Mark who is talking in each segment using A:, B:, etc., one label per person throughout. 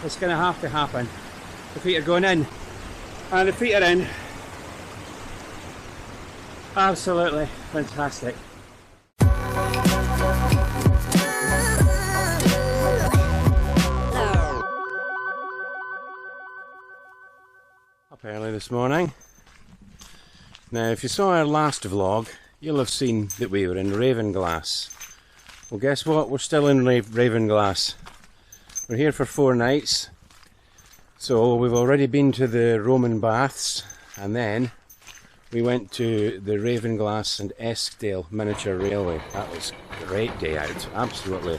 A: It's going to have to happen. The feet are going in. And the feet are in. Absolutely fantastic. Up early this morning. Now, if you saw our last vlog, you'll have seen that we were in Ravenglass. Well, guess what? We're still in Ravenglass. We're here for 4 nights. So we've already been to the Roman baths, and then we went to the Ravenglass and Eskdale miniature railway. That was a great day out. Absolutely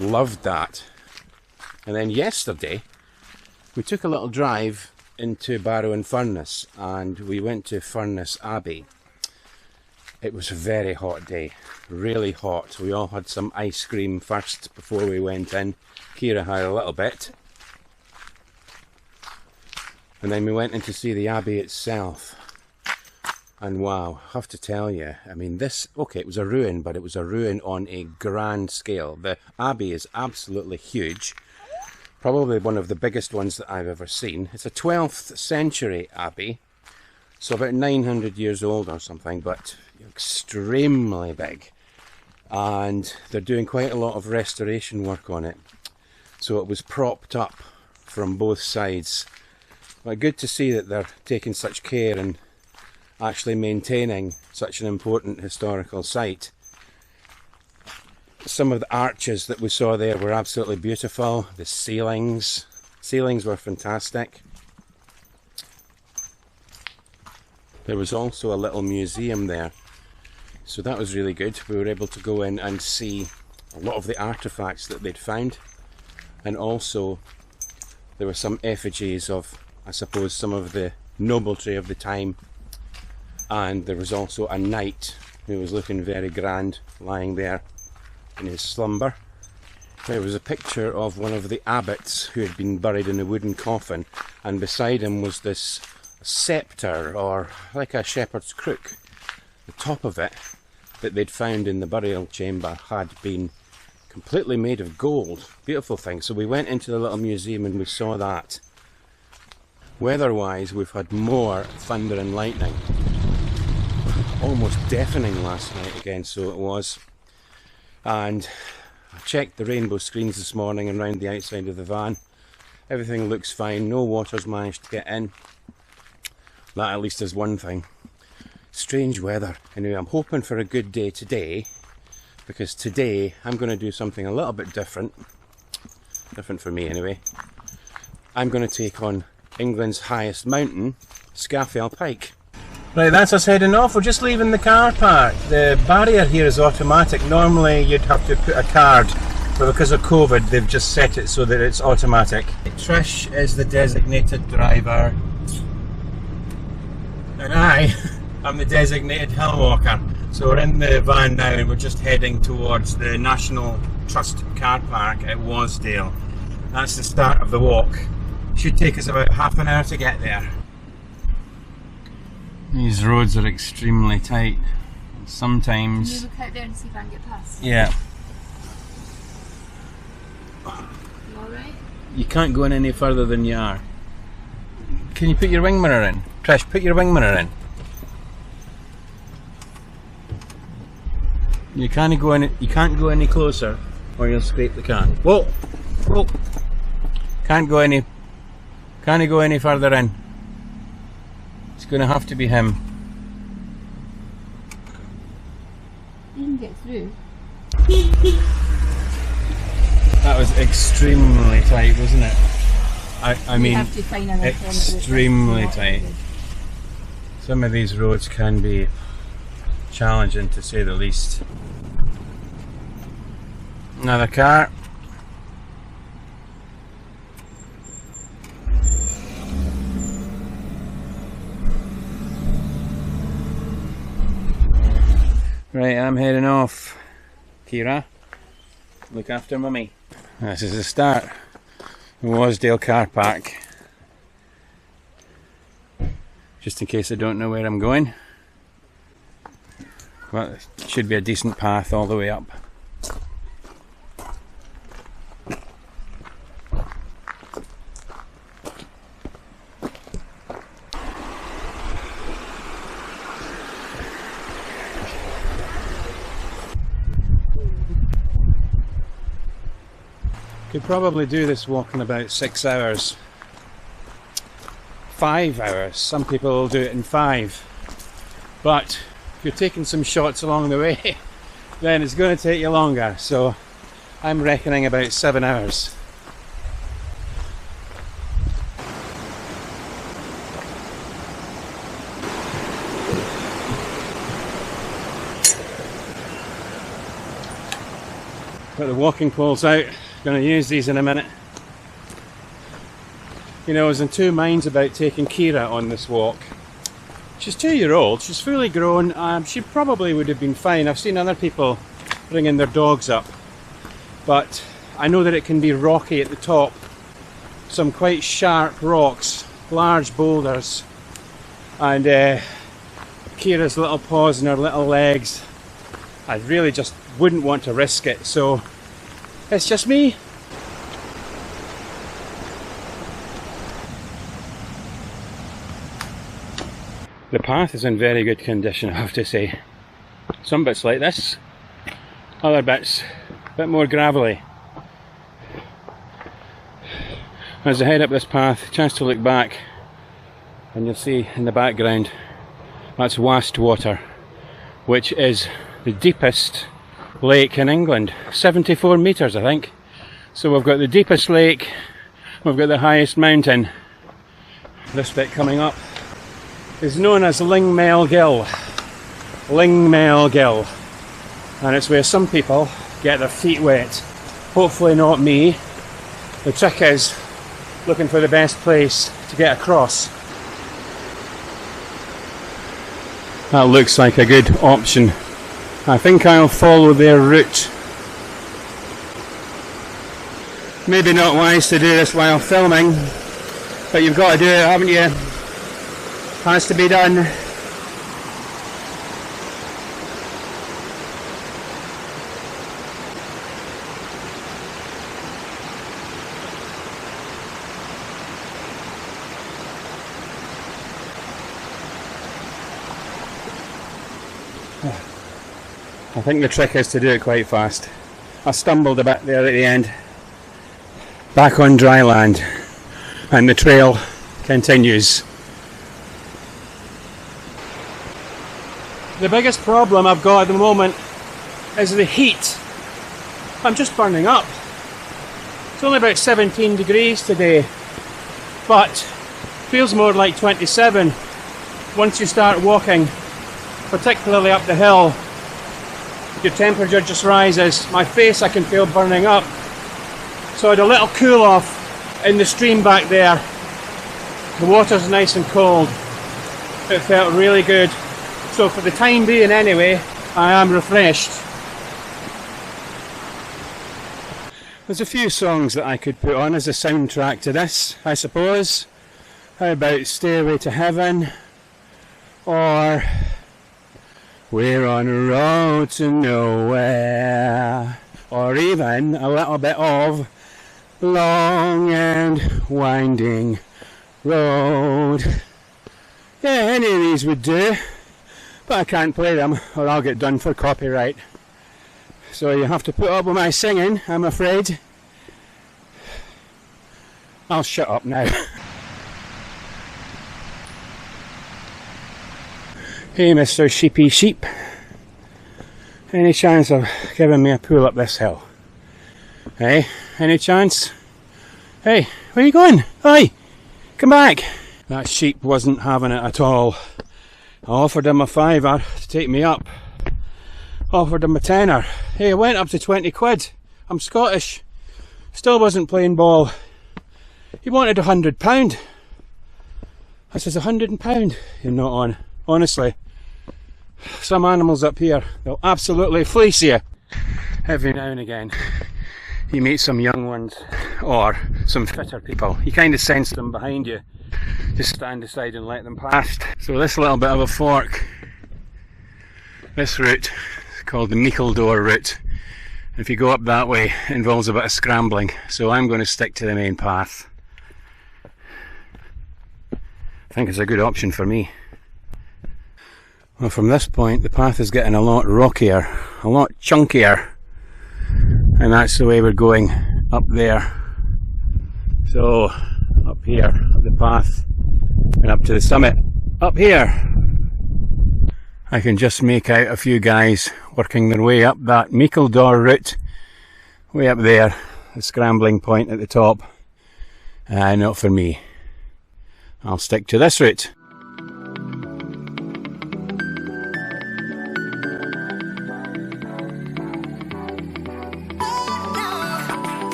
A: loved that. And then yesterday we took a little drive into Barrow and Furness, and we went to Furness Abbey. It was a very hot day, really hot. We all had some ice cream first before we went in. Kira had a little bit. And then we went in to see the Abbey itself. And wow, I have to tell you, I mean this, okay, it was a ruin, but it was a ruin on a grand scale. The Abbey is absolutely huge. Probably one of the biggest ones that I've ever seen. It's a 12th century abbey, so about 900 years old or something, but extremely big. And they're doing quite a lot of restoration work on it. So it was propped up from both sides. But good to see that they're taking such care and actually maintaining such an important historical site. Some of the arches that we saw there were absolutely beautiful. The ceilings were fantastic. There was also a little museum there, so that was really good. We were able to go in and see a lot of the artifacts that they'd found, and also there were some effigies of, I suppose, some of the nobility of the time, and there was also a knight who was looking very grand lying there in his slumber. There was a picture of one of the abbots who had been buried in a wooden coffin, and beside him was this sceptre, or like a shepherd's crook. The top of it that they'd found in the burial chamber had been completely made of gold. Beautiful thing. So we went into the little museum and we saw that. Weather-wise, we've had more thunder and lightning. Almost deafening last night again, so it was. And I checked the rainbow screens this morning and round the outside of the van. Everything looks fine, no water's managed to get in. That at least is one thing. Strange weather. Anyway, I'm hoping for a good day today, because today I'm going to do something a little bit different. Different for me anyway. I'm going to take on England's highest mountain, Skafell Pike. Right, that's us heading off. We're just leaving the car park. The barrier here is automatic. Normally you'd have to put a card, but because of COVID they've just set it so that it's automatic. Trish is the designated driver, and I am the designated hill walker. So we're in the van now and we're just heading towards the National Trust car park at Wasdale. That's the start of the walk. Should take us about half an hour to get there. These roads are extremely tight. Sometimes...
B: Can you look out there and see if I can get past?
A: Yeah.
B: You alright?
A: You can't go in any further than you are. Can you put your wing mirror in? Trish, put your wing mirror in. You can't go any closer or you'll scrape the car. Whoa! Whoa! Can't go any further in. It's going to have to be him.
B: You can get through.
A: That was extremely tight, wasn't it? I mean,
B: have to find an
A: extremely tight. Some of these roads can be challenging, to say the least. Another car. Right, I'm heading off. Kira, look after mummy. This is the start. Wasdale car park. Just in case I don't know where I'm going. Well, it should be a decent path all the way up. Could probably do this walk in about 6 hours. 5 hours. Some people will do it in 5. But if you're taking some shots along the way, then it's going to take you longer. So I'm reckoning about 7 hours. Got the walking poles out. Going to use these in a minute. You know, I was in two minds about taking Kira on this walk. She's 2-year-old, she's fully grown, she probably would have been fine. I've seen other people bringing their dogs up, but I know that it can be rocky at the top. Some quite sharp rocks, large boulders, and Kira's little paws and her little legs, I really just wouldn't want to risk it, so it's just me. The path is in very good condition, I have to say. Some bits like this, other bits a bit more gravelly. As I head up this path, chance to look back, and you'll see in the background that's Wasdale, which is the deepest lake in England. 74 metres, I think. So we've got the deepest lake, we've got the highest mountain. This bit coming up is known as Lingmel Gill. Lingmel Gill. And it's where some people get their feet wet. Hopefully not me. The trick is looking for the best place to get across. That looks like a good option. I think I'll follow their route. Maybe not wise to do this while filming, but you've got to do it, haven't you? Has to be done. I think the trick is to do it quite fast. I stumbled a bit there at the end. Back on dry land, and the trail continues. The biggest problem I've got at the moment is the heat. I'm just burning up. It's only about 17 degrees today, but feels more like 27 once you start walking, particularly up the hill. Your temperature just rises. My face I can feel burning up. So I had a little cool off in the stream back there. The water's nice and cold. It felt really good. So for the time being anyway, I am refreshed. There's a few songs that I could put on as a soundtrack to this, I suppose. How about Stairway to Heaven? Or We're on a road to nowhere? Or even a little bit of Long and Winding Road. Yeah, any of these would do. But I can't play them or I'll get done for copyright. So you have to put up with my singing, I'm afraid. I'll shut up now. Hey Mr. Sheepy Sheep. Any chance of giving me a pull up this hill? Hey, any chance? Hey, where are you going? Hi, come back. That sheep wasn't having it at all. I offered him a £5 to take me up. Offered him a tenner. Hey, I went up to 20 quid. I'm Scottish. Still wasn't playing ball. He wanted £100. I says, £100? You're not on. Honestly. Some animals up here, they'll absolutely fleece you. Every now and again, you meet some young ones, or some fitter people. You kind of sense them behind you. Just stand aside and let them past. So this little bit of a fork, this route is called the Meikledore route. If you go up that way, it involves a bit of scrambling. So I'm going to stick to the main path. I think it's a good option for me. Well, from this point, the path is getting a lot rockier, a lot chunkier. And that's the way we're going. up there. So up here, up the path, and up to the summit. Up here, I can just make out a few guys working their way up that Meikledore route, way up there, the scrambling point at the top. Not for me. I'll stick to this route.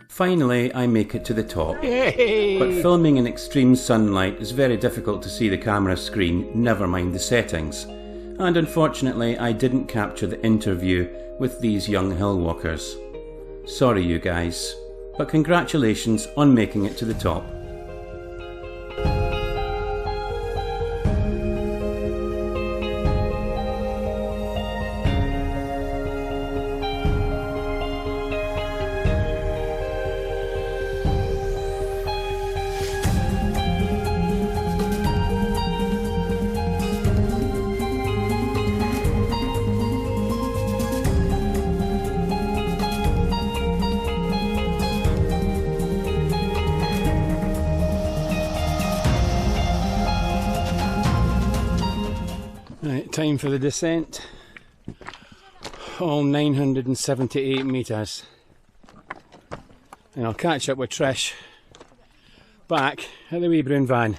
A: Finally, I make it to the top. Yay! But filming in extreme sunlight is very difficult to see the camera screen, never mind the settings. And unfortunately, I didn't capture the interview with these young hill walkers. Sorry you guys, but congratulations on making it to the top. Right, time for the descent. All 978 metres. And I'll catch up with Trish back at the wee brown van.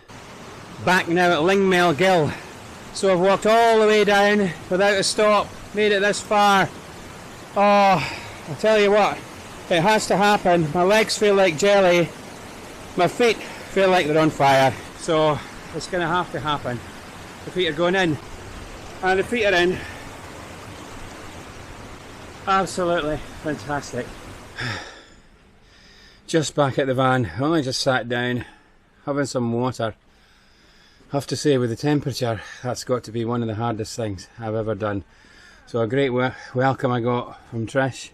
A: Back now at Lingmel Gill. So I've walked all the way down without a stop, made it this far. Oh, I'll tell you what, it has to happen. My legs feel like jelly, my feet feel like they're on fire. So it's going to have to happen. The feet are going in. And the feet are in. Absolutely fantastic. Just back at the van, I only just sat down, having some water. I have to say, with the temperature, that's got to be one of the hardest things I've ever done. So a great welcome I got from Trish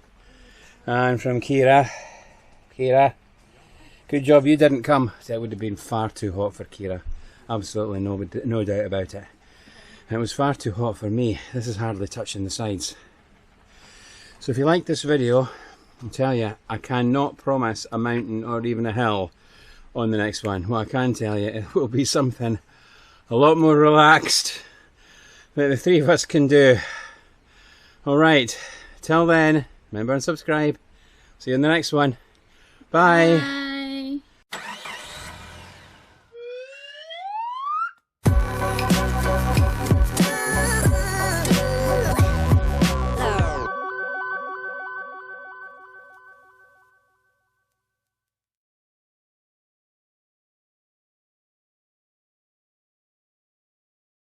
A: and from Kira. Kira, good job you didn't come. It would have been far too hot for Kira. Absolutely no doubt about it. And it was far too hot for me. This is hardly touching the sides. So if you like this video, I'll tell you, I cannot promise a mountain or even a hill on the next one. What I can tell you, it will be something a lot more relaxed that the three of us can do. Alright, till then, remember and subscribe. See you in the next one. Bye.